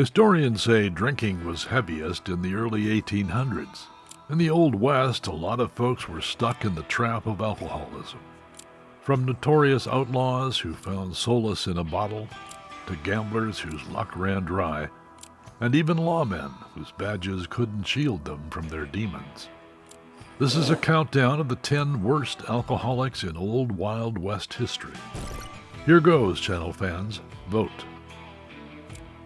Historians say drinking was heaviest in the early 1800s. In the Old West, a lot of folks were stuck in the trap of alcoholism. From notorious outlaws who found solace in a bottle, to gamblers whose luck ran dry, and even lawmen whose badges couldn't shield them from their demons. This is a countdown of the 10 worst alcoholics in Old Wild West history. Here goes, channel fans. Vote.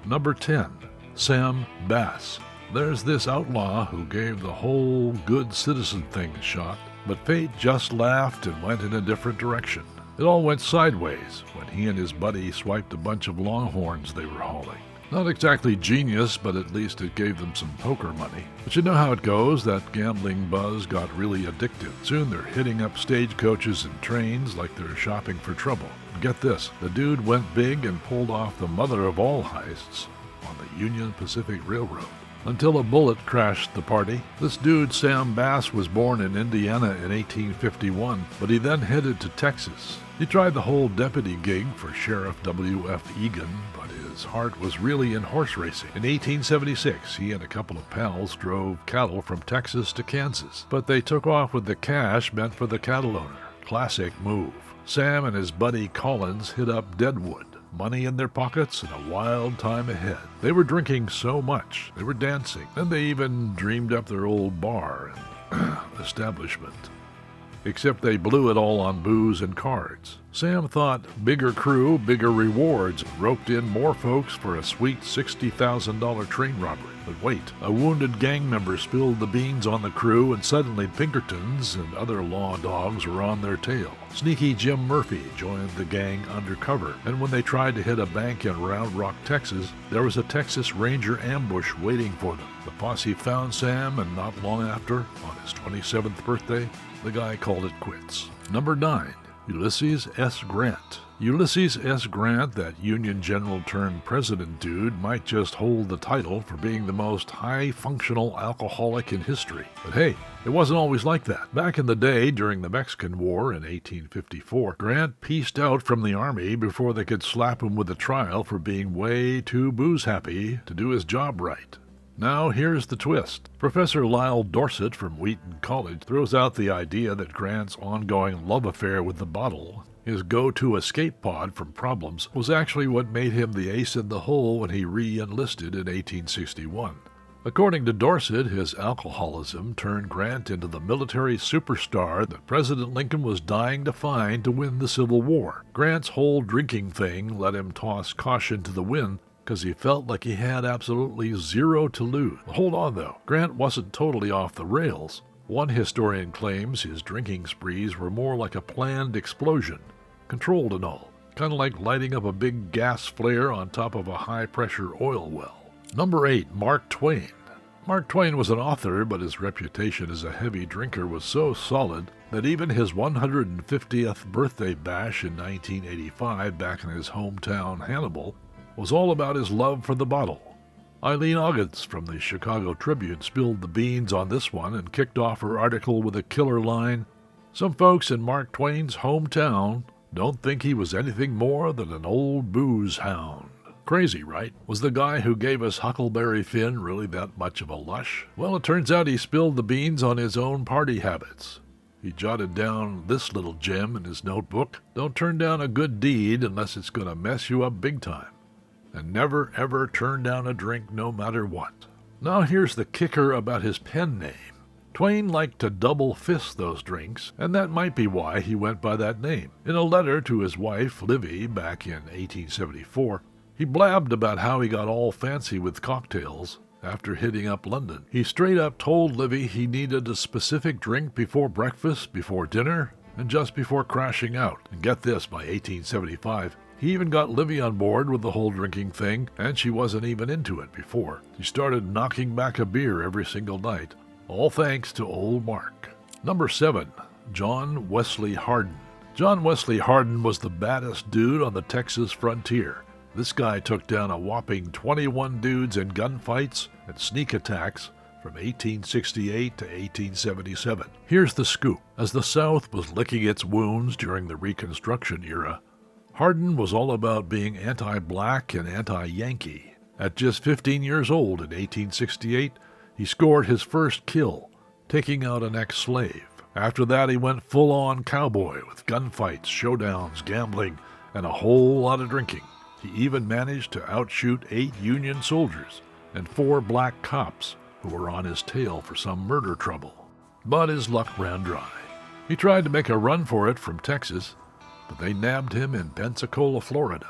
Number 10. Sam Bass. There's this outlaw who gave the whole good citizen thing a shot, but fate just laughed and went in a different direction. It all went sideways when he and his buddy swiped a bunch of longhorns they were hauling. Not exactly genius, but at least it gave them some poker money. But you know how it goes, that gambling buzz got really addictive. Soon they're hitting up stagecoaches and trains like they're shopping for trouble. And get this, the dude went big and pulled off the mother of all heists on the Union Pacific Railroad. Until a bullet crashed the party. This dude, Sam Bass, was born in Indiana in 1851, but he then headed to Texas. He tried the whole deputy gig for Sheriff W.F. Egan, but his heart was really in horse racing. In 1876, he and a couple of pals drove cattle from Texas to Kansas, but they took off with the cash meant for the cattle owner. Classic move. Sam and his buddy Collins hit up Deadwood, money in their pockets and a wild time ahead. They were drinking so much, they were dancing, and they even dreamed up their old bar and establishment. Except they blew it all on booze and cards. Sam thought bigger crew, bigger rewards, and roped in more folks for a sweet $60,000 train robbery. But wait, a wounded gang member spilled the beans on the crew, and suddenly Pinkertons and other law dogs were on their tail. Sneaky Jim Murphy joined the gang undercover, and when they tried to hit a bank in Round Rock, Texas, there was a Texas Ranger ambush waiting for them. The posse found Sam, and not long after, on his 27th birthday, the guy called it quits. Number 9. Ulysses S. Grant. Ulysses S. Grant, that Union general turned president dude, might just hold the title for being the most high-functional alcoholic in history. But hey, it wasn't always like that. Back in the day, during the Mexican War in 1854, Grant pieced out from the army before they could slap him with a trial for being way too booze-happy to do his job right. Now, here's the twist. Professor Lyle Dorset from Wheaton College throws out the idea that Grant's ongoing love affair with the bottle, his go-to escape pod from problems, was actually what made him the ace in the hole when he re-enlisted in 1861. According to Dorset, his alcoholism turned Grant into the military superstar that President Lincoln was dying to find to win the Civil War. Grant's whole drinking thing let him toss caution to the wind, because he felt like he had absolutely zero to lose. Hold on, though. Grant wasn't totally off the rails. One historian claims his drinking sprees were more like a planned explosion, controlled and all, kind of like lighting up a big gas flare on top of a high-pressure oil well. Number 8. Mark Twain. Mark Twain was an author, but his reputation as a heavy drinker was so solid that even his 150th birthday bash in 1985 back in his hometown Hannibal was all about his love for the bottle. Eileen August from the Chicago Tribune spilled the beans on this one and kicked off her article with a killer line, "Some folks in Mark Twain's hometown don't think he was anything more than an old booze hound." Crazy, right? Was the guy who gave us Huckleberry Finn really that much of a lush? Well, it turns out he spilled the beans on his own party habits. He jotted down this little gem in his notebook: don't turn down a good deed unless it's going to mess you up big time. And never, ever turn down a drink no matter what. Now here's the kicker about his pen name. Twain liked to double fist those drinks, and that might be why he went by that name. In a letter to his wife, Livy, back in 1874, he blabbed about how he got all fancy with cocktails after hitting up London. He straight up told Livy he needed a specific drink before breakfast, before dinner, and just before crashing out. And get this, by 1875, he even got Livy on board with the whole drinking thing, and she wasn't even into it before. She started knocking back a beer every single night, all thanks to old Mark. Number 7. John Wesley Hardin. John Wesley Hardin was the baddest dude on the Texas frontier. This guy took down a whopping 21 dudes in gunfights and sneak attacks from 1868 to 1877. Here's the scoop. As the South was licking its wounds during the Reconstruction era, Hardin was all about being anti-black and anti-Yankee. At just 15 years old in 1868, he scored his first kill, taking out an ex-slave. After that, he went full-on cowboy with gunfights, showdowns, gambling, and a whole lot of drinking. He even managed to outshoot 8 Union soldiers and 4 black cops who were on his tail for some murder trouble. But his luck ran dry. He tried to make a run for it from Texas, but they nabbed him in Pensacola, Florida.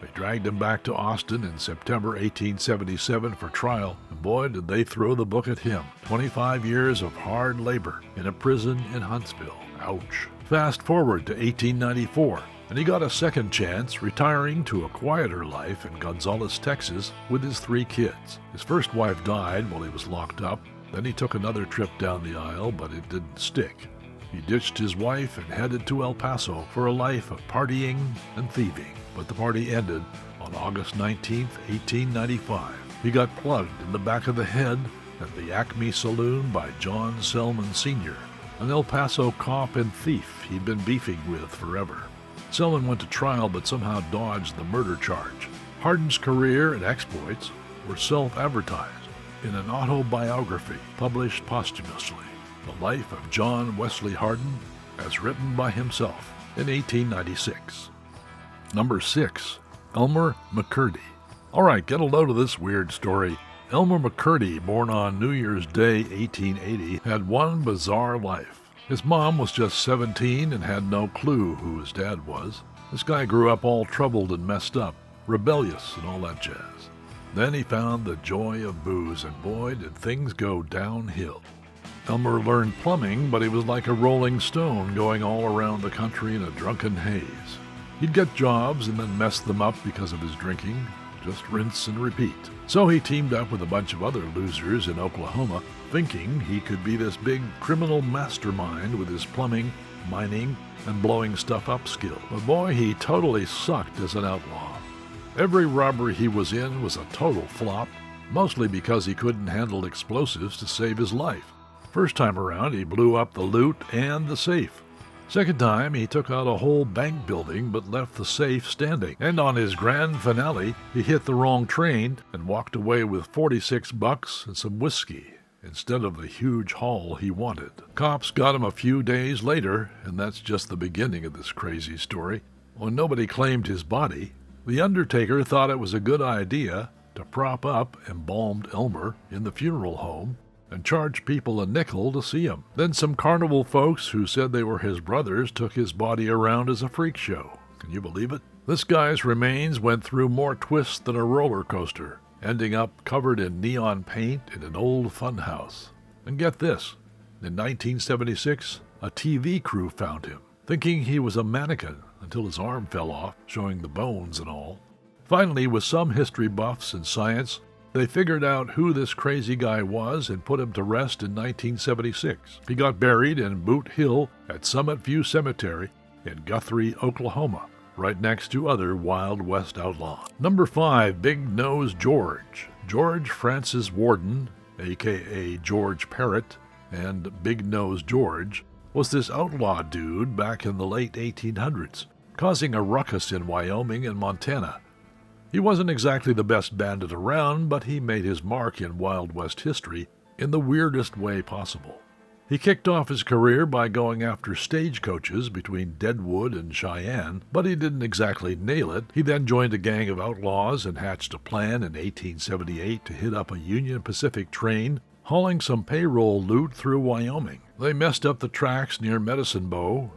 They dragged him back to Austin in September 1877 for trial, and boy, did they throw the book at him. 25 years of hard labor in a prison in Huntsville. Ouch. Fast forward to 1894, and he got a second chance, retiring to a quieter life in Gonzales, Texas, with his 3 kids. His first wife died while he was locked up. Then he took another trip down the aisle, but it didn't stick. He ditched his wife and headed to El Paso for a life of partying and thieving. But the party ended on August 19, 1895. He got plugged in the back of the head at the Acme Saloon by John Selman Sr., an El Paso cop and thief he'd been beefing with forever. Selman went to trial but somehow dodged the murder charge. Hardin's career and exploits were self-advertised in an autobiography published posthumously, The Life of John Wesley Hardin, as written by himself in 1896. Number 6. Elmer McCarty. All right, get a load of this weird story. Elmer McCarty, born on New Year's Day, 1880, had one bizarre life. His mom was just 17 and had no clue who his dad was. This guy grew up all troubled and messed up, rebellious and all that jazz. Then he found the joy of booze, and boy, did things go downhill. Elmer learned plumbing, but he was like a rolling stone going all around the country in a drunken haze. He'd get jobs and then mess them up because of his drinking. Just rinse and repeat. So he teamed up with a bunch of other losers in Oklahoma, thinking he could be this big criminal mastermind with his plumbing, mining, and blowing stuff up skill. But boy, he totally sucked as an outlaw. Every robbery he was in was a total flop, mostly because he couldn't handle explosives to save his life. First time around, he blew up the loot and the safe. Second time, he took out a whole bank building but left the safe standing. And on his grand finale, he hit the wrong train and walked away with $46 and some whiskey instead of the huge haul he wanted. Cops got him a few days later, and that's just the beginning of this crazy story. When nobody claimed his body, the undertaker thought it was a good idea to prop up embalmed Elmer in the funeral home and charge people a nickel to see him. Then some carnival folks who said they were his brothers took his body around as a freak show. Can you believe it? This guy's remains went through more twists than a roller coaster, ending up covered in neon paint in an old funhouse. And get this, in 1976, a TV crew found him, thinking he was a mannequin until his arm fell off, showing the bones and all. Finally, with some history buffs and science, they figured out who this crazy guy was and put him to rest in 1976. He got buried in Boot Hill at Summit View Cemetery in Guthrie, Oklahoma, right next to other Wild West outlaws. Number 5, Big Nose George. George Francis Warden, a.k.a. George Parrott, and Big Nose George, was this outlaw dude back in the late 1800s, causing a ruckus in Wyoming and Montana. He wasn't exactly the best bandit around, but he made his mark in Wild West history in the weirdest way possible. He kicked off his career by going after stagecoaches between Deadwood and Cheyenne, but he didn't exactly nail it. He then joined a gang of outlaws and hatched a plan in 1878 to hit up a Union Pacific train hauling some payroll loot through Wyoming. They messed up the tracks near Medicine Bow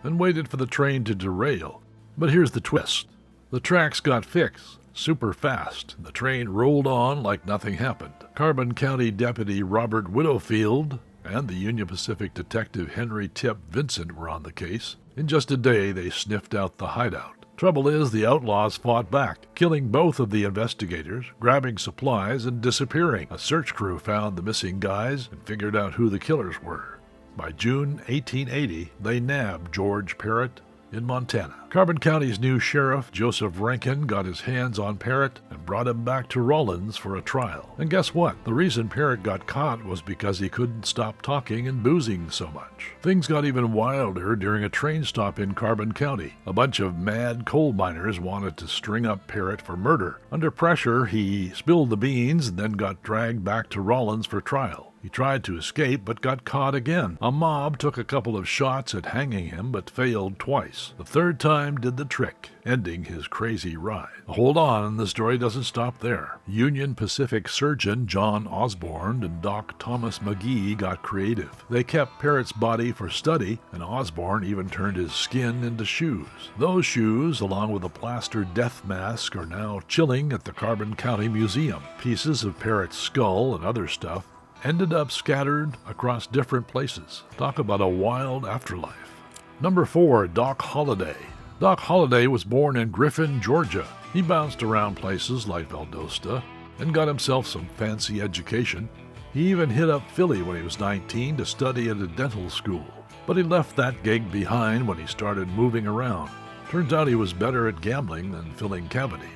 and waited for the train to derail. But here's the twist. The tracks got fixed super fast. The train rolled on like nothing happened. Carbon County Deputy Robert Widowfield and the Union Pacific detective Henry Tip Vincent were on the case. In just a day, they sniffed out the hideout. Trouble is, the outlaws fought back, killing both of the investigators, grabbing supplies, and disappearing. A search crew found the missing guys and figured out who the killers were. By June 1880, they nabbed George Parrott in Montana. Carbon County's new sheriff, Joseph Rankin, got his hands on Parrott and brought him back to Rawlins for a trial. And guess what? The reason Parrott got caught was because he couldn't stop talking and boozing so much. Things got even wilder during a train stop in Carbon County. A bunch of mad coal miners wanted to string up Parrott for murder. Under pressure, he spilled the beans and then got dragged back to Rawlins for trial. He tried to escape, but got caught again. A mob took a couple of shots at hanging him, but failed twice. The third time did the trick, ending his crazy ride. Hold on, the story doesn't stop there. Union Pacific surgeon John Osborne and Doc Thomas McGee got creative. They kept Parrott's body for study, and Osborne even turned his skin into shoes. Those shoes, along with a plaster death mask, are now chilling at the Carbon County Museum. Pieces of Parrott's skull and other stuff ended up scattered across different places. Talk about a wild afterlife. Number 4, Doc Holliday. Doc Holliday was born in Griffin, Georgia. He bounced around places like Valdosta and got himself some fancy education. He even hit up Philly when he was 19 to study at a dental school. But he left that gig behind when he started moving around. Turns out he was better at gambling than filling cavities.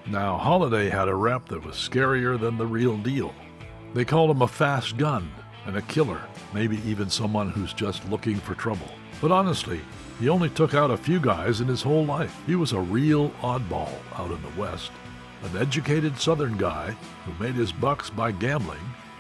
Now, Holliday had a rep that was scarier than the real deal. They called him a fast gun and a killer, maybe even someone who's just looking for trouble. But honestly, he only took out a few guys in his whole life. He was a real oddball out in the West, an educated Southern guy who made his bucks by gambling,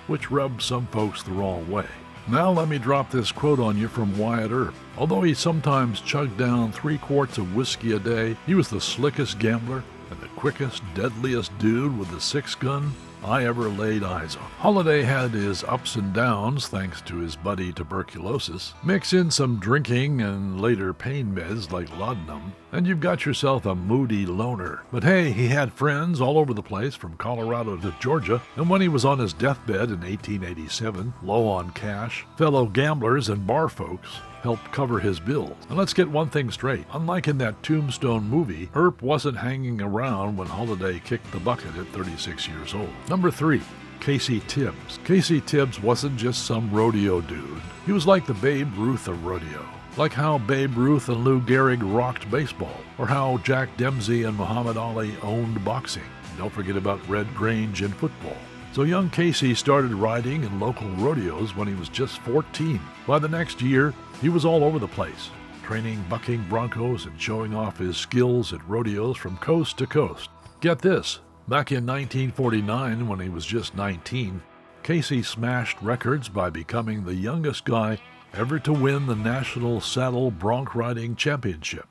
which rubbed some folks the wrong way. Now let me drop this quote on you from Wyatt Earp. Although he sometimes chugged down 3 quarts of whiskey a day, he was the slickest gambler and the quickest, deadliest dude with a 6-gun I ever laid eyes on. Holliday had his ups and downs thanks to his buddy tuberculosis. Mix in some drinking and later pain meds like laudanum, and you've got yourself a moody loner. But hey, he had friends all over the place from Colorado to Georgia, and when he was on his deathbed in 1887, low on cash, fellow gamblers and bar folks helped cover his bills. And let's get one thing straight. Unlike in that Tombstone movie, Earp wasn't hanging around when Holliday kicked the bucket at 36 years old. Number 3, Casey Tibbs. Casey Tibbs wasn't just some rodeo dude. He was like the Babe Ruth of rodeo. Like how Babe Ruth and Lou Gehrig rocked baseball, or how Jack Dempsey and Muhammad Ali owned boxing. And don't forget about Red Grange in football. So young Casey started riding in local rodeos when he was just 14. By the next year, he was all over the place, training bucking broncos and showing off his skills at rodeos from coast to coast. Get this, back in 1949, when he was just 19, Casey smashed records by becoming the youngest guy ever to win the National Saddle Bronc Riding Championship.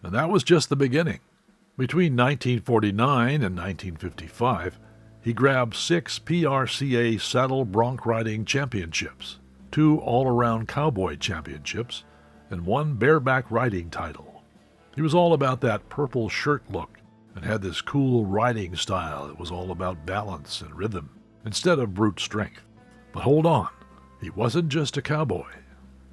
And that was just the beginning. Between 1949 and 1955, he grabbed 6 PRCA Saddle Bronc Riding Championships, 2 all-around cowboy championships, and 1 bareback riding title. He was all about that purple shirt look and had this cool riding style that was all about balance and rhythm instead of brute strength. But hold on, he wasn't just a cowboy.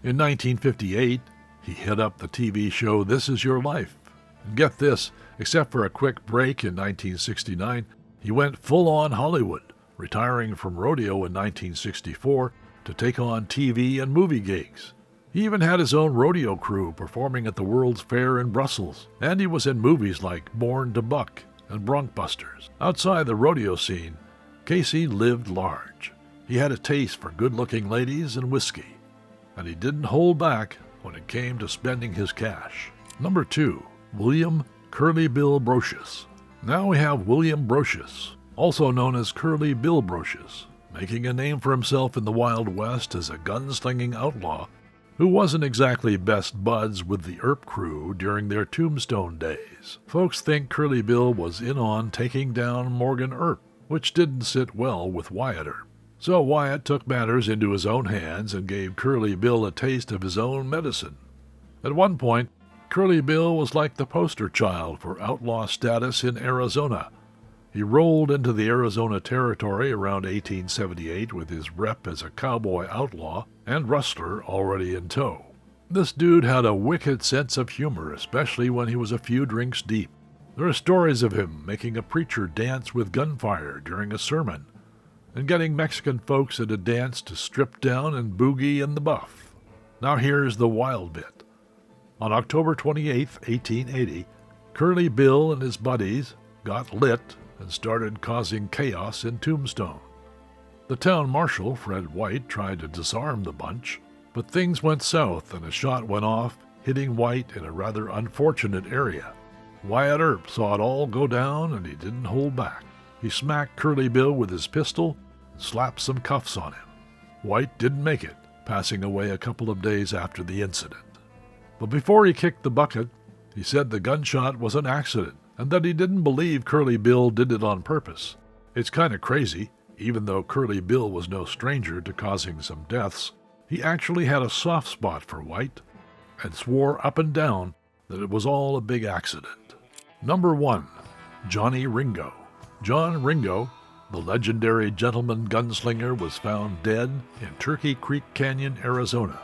In 1958, he hit up the TV show This Is Your Life. And get this, except for a quick break in 1969, he went full-on Hollywood, retiring from rodeo in 1964 to take on TV and movie gigs. He even had his own rodeo crew performing at the World's Fair in Brussels, and he was in movies like Born to Buck and Broncbusters. Outside the rodeo scene, Casey lived large. He had a taste for good-looking ladies and whiskey, and he didn't hold back when it came to spending his cash. Number 2, William Curly Bill Brosius. Now we have William Brosius, also known as Curly Bill Brosius, making a name for himself in the Wild West as a gunslinging outlaw who wasn't exactly best buds with the Earp crew during their Tombstone days. Folks think Curly Bill was in on taking down Morgan Earp, which didn't sit well with Wyatt Earp. So Wyatt took matters into his own hands and gave Curly Bill a taste of his own medicine. At one point, Curly Bill was like the poster child for outlaw status in Arizona. He rolled into the Arizona Territory around 1878 with his rep as a cowboy outlaw and rustler already in tow. This dude had a wicked sense of humor, especially when he was a few drinks deep. There are stories of him making a preacher dance with gunfire during a sermon and getting Mexican folks at a dance to strip down and boogie in the buff. Now here's the wild bit. On October 28, 1880, Curly Bill and his buddies got lit and started causing chaos in Tombstone. The town marshal, Fred White, tried to disarm the bunch, but things went south and a shot went off, hitting White in a rather unfortunate area. Wyatt Earp saw it all go down and he didn't hold back. He smacked Curly Bill with his pistol and slapped some cuffs on him. White didn't make it, passing away a couple of days after the incident. But before he kicked the bucket, he said the gunshot was an accident and that he didn't believe Curly Bill did it on purpose. It's kind of crazy. Even though Curly Bill was no stranger to causing some deaths, he actually had a soft spot for White and swore up and down that it was all a big accident. Number 1. Johnny Ringo. John Ringo, the legendary gentleman gunslinger, was found dead in Turkey Creek Canyon, Arizona.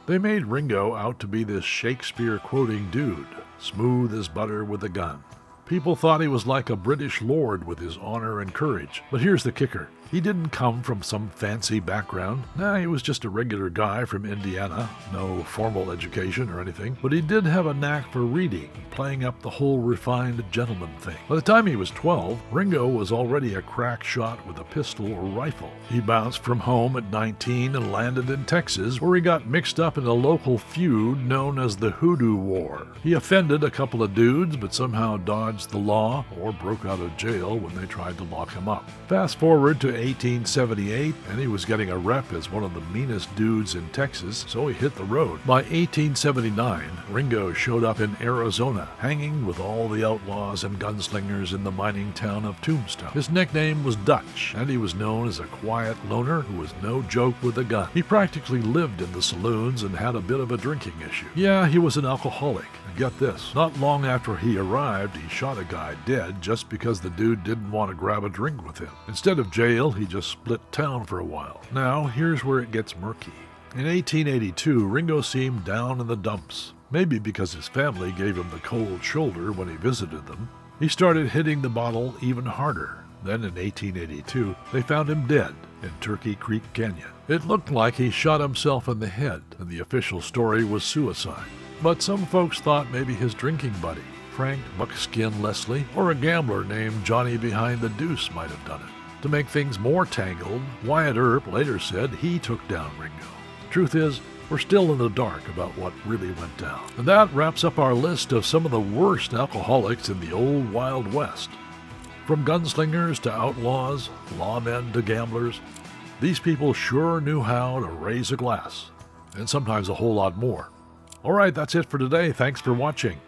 They made Ringo out to be this Shakespeare-quoting dude, smooth as butter with a gun. People thought he was like a British lord with his honor and courage. But here's the kicker. He didn't come from some fancy background. Nah, he was just a regular guy from Indiana. No formal education or anything. But he did have a knack for reading, playing up the whole refined gentleman thing. By the time he was 12, Ringo was already a crack shot with a pistol or rifle. He bounced from home at 19 and landed in Texas, where he got mixed up in a local feud known as the Hoodoo War. He offended a couple of dudes, but somehow dodged the law or broke out of jail when they tried to lock him up. Fast forward to 1878, and he was getting a rep as one of the meanest dudes in Texas, so he hit the road. By 1879, Ringo showed up in Arizona, hanging with all the outlaws and gunslingers in the mining town of Tombstone. His nickname was Dutch, and he was known as a quiet loner who was no joke with a gun. He practically lived in the saloons and had a bit of a drinking issue. Yeah, he was an alcoholic. And get this, not long after he arrived, he shot a guy dead just because the dude didn't want to grab a drink with him. Instead of jail, he just split town for a while. Now, here's where it gets murky. In 1882, Ringo seemed down in the dumps. Maybe because his family gave him the cold shoulder when he visited them. He started hitting the bottle even harder. Then in 1882, they found him dead in Turkey Creek Canyon. It looked like he shot himself in the head, and the official story was suicide. But some folks thought maybe his drinking buddy, Frank Buckskin Leslie, or a gambler named Johnny Behind the Deuce might have done it. To make things more tangled, Wyatt Earp later said he took down Ringo. Truth is, we're still in the dark about what really went down. And that wraps up our list of some of the worst alcoholics in the old Wild West. From gunslingers to outlaws, lawmen to gamblers, these people sure knew how to raise a glass, and sometimes a whole lot more. All right, that's it for today. Thanks for watching.